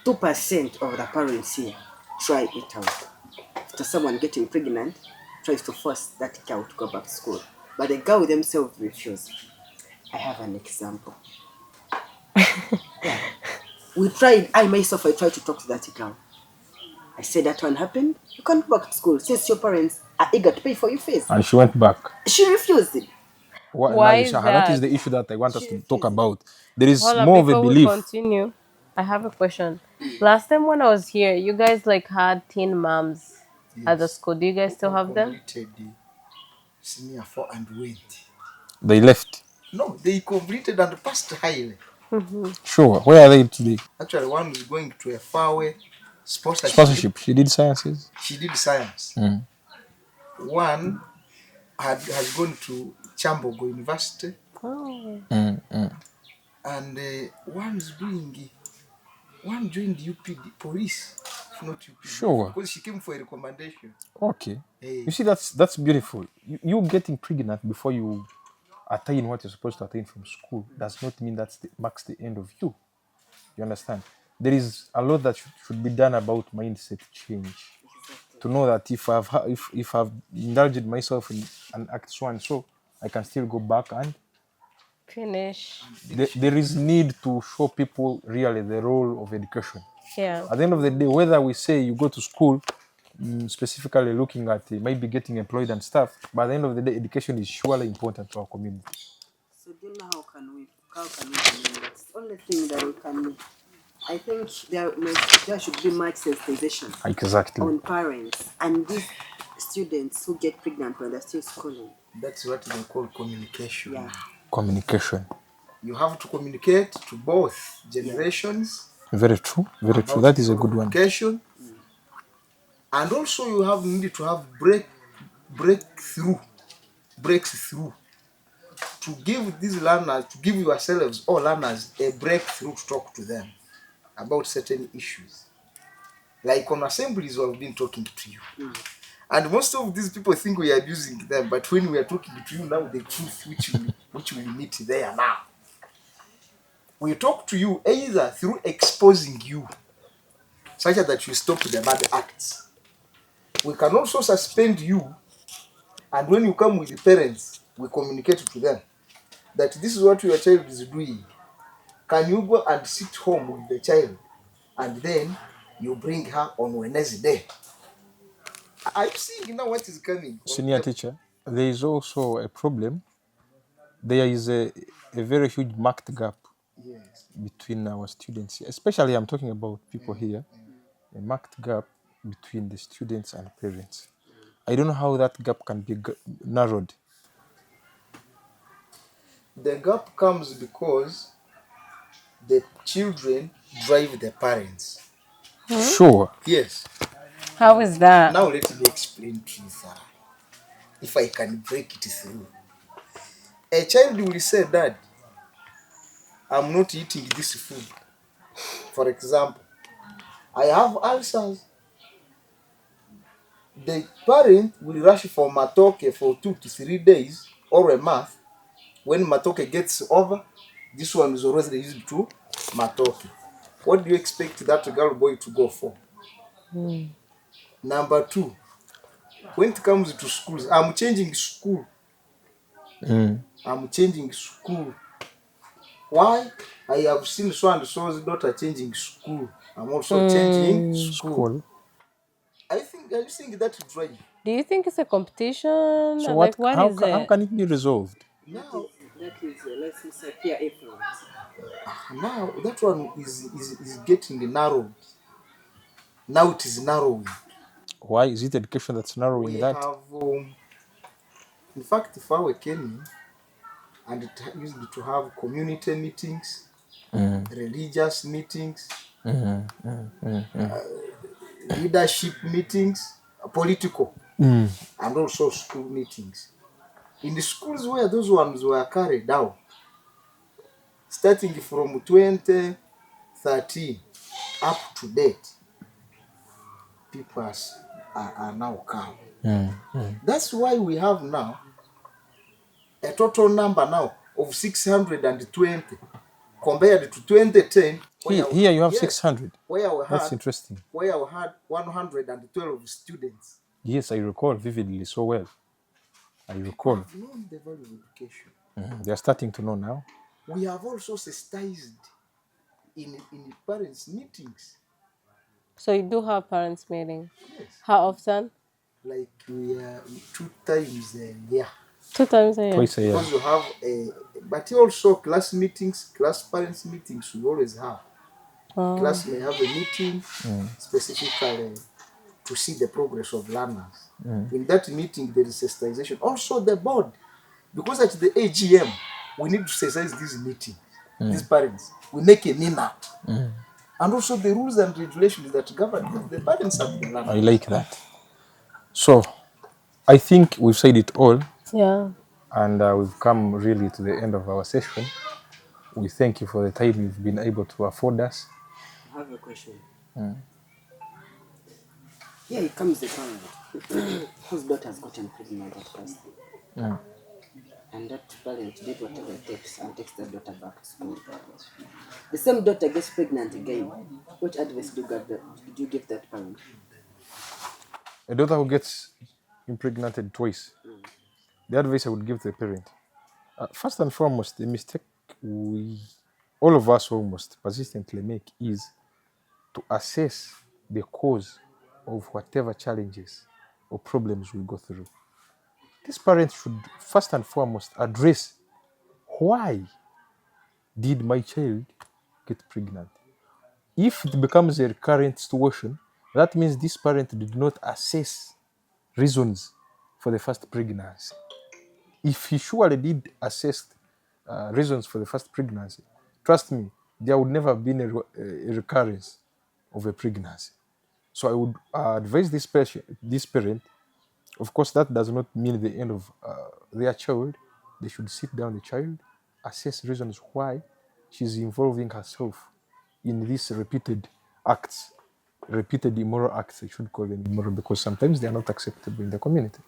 2% of the parents here try it out. After someone getting pregnant tries to force that girl to go back to school, but the girl themselves refuse. I have an example. Yeah. I tried to talk to that girl. I said that one happened. You can't go back to school since your parents are eager to pay for your fees. And she went back. She refused it. Now Why you see, is that is that? the issue that I want us She to talk refused it. about. There is Hold on, more of a before we belief. continue, I have a question. Last time when I was here, you guys like had teen moms at the Yes. school. Do you guys still have them? Completed the senior 4 and went. They left. No, they completed and passed highly. Sure. Where are they today? Actually, one is going to a faraway sponsorship. Sponsorship. She did sciences. She did science. One has gone to Chambogo University, Oh. and one joined UPD police, if not UPD, Sure. because she came for a recommendation. Okay. Hey. You see, that's beautiful. You getting pregnant before you attain what you're supposed to attain from school does not mean marks the end of you. You understand? There is a lot that should be done about mindset change. To know that if I've indulged myself in an act so and so, I can still go back and Finish. there is need to show people really the role of education. Yeah. At the end of the day, whether we say you go to school, specifically looking at maybe getting employed and stuff, but at the end of the day, education is surely important to our community. So do you know how can we do that? It's the only thing that we can. I think there should be much sensitization Exactly. on parents and these students who get pregnant when they're still schooling. That's what they call communication. Yeah. Communication. You have to communicate to both generations. Very true. Very true. about That is a good one. education. And also you need to have breakthrough to give these learners, to give yourselves or learners a breakthrough to talk to them about certain issues. Like on assemblies, we've been talking to you. And most of these people think we are abusing them, but when we are talking to you now, the truth which we meet there now. We talk to you either through exposing you, such that you stop the bad acts. We can also suspend you, and when you come with the parents, we communicate to them that this is what your child is doing. Can you go and sit home with the child, and then you bring her on Wednesday? Are you seeing now what is coming? Senior teacher, there is also a problem. There is a very huge marked gap Yes. between our students, especially I'm talking about people here, a marked gap between the students and parents. I don't know how that gap can be narrowed. The gap comes because the children drive the parents. Sure. Yes. How is that? Now let me explain to you, if I can break it through. A child will say, Dad, I'm not eating this food. For example, I have ulcers. The parent will rush for matoke for 2 to 3 days or a month. When matoke gets over, this one is already used to matoke. What do you expect that girl boy to go for? Number 2, when it comes to schools, I'm changing school. I'm changing school. Why? I have seen so and so's daughter changing school. I'm also changing school. I think that's right. Do you think it's a competition? So Like, what is how it? can it be resolved? Now, Let's say peer influence. now that one is getting narrowed. Now it is narrowing. Why is it education that's narrowing We that? have, in fact, if I were Kenyan, and it used to have community meetings, religious meetings, leadership meetings, political, and also school meetings. In the schools where those ones were carried out, starting from 2013 up to date, people are now calm. That's why we have now a total number now of 620 compared to 2010. Here you have yes, 600. where we That's had interesting. 112 students. Yes, I recall vividly so well. I recall. Have known the value of education. They are starting to know now. We have also sensitized in parents' meetings. So you do have parents meeting. Yes. How often? Like we are 2 times a year. 2 times a year. Twice a year. Because you have but also class meetings, class parents meetings we always have. Class may have a meeting specifically to see the progress of learners. In that meeting, there is sensitization. Also the board, because at the AGM, we need to sensitize these meetings, these parents. We make a minute. And also the rules and regulations that govern the parents and the learners. I like that. So, I think we've said it all, Yeah. and we've come really to the end of our session. We thank you for the time you've been able to afford us. I have a question. Here comes the parent whose daughter has gotten pregnant at first. And that parent did whatever it takes and takes the daughter back to school. The same daughter gets pregnant again. What advice do you give that parent? A daughter who gets impregnated twice, the advice I would give to the parent. First and foremost, the mistake all of us almost persistently make is to assess the cause of whatever challenges or problems we go through. This parent should first and foremost address, why did my child get pregnant? If it becomes a recurrent situation, that means this parent did not assess reasons for the first pregnancy. If he surely did assess reasons for the first pregnancy, trust me, there would never have been a recurrence of a pregnancy. So I would advise this parent. Of course, that does not mean the end of their child. They should sit down the child, assess reasons why she's involving herself in these repeated acts, repeated immoral acts. I should call them immoral because sometimes they are not acceptable in the community.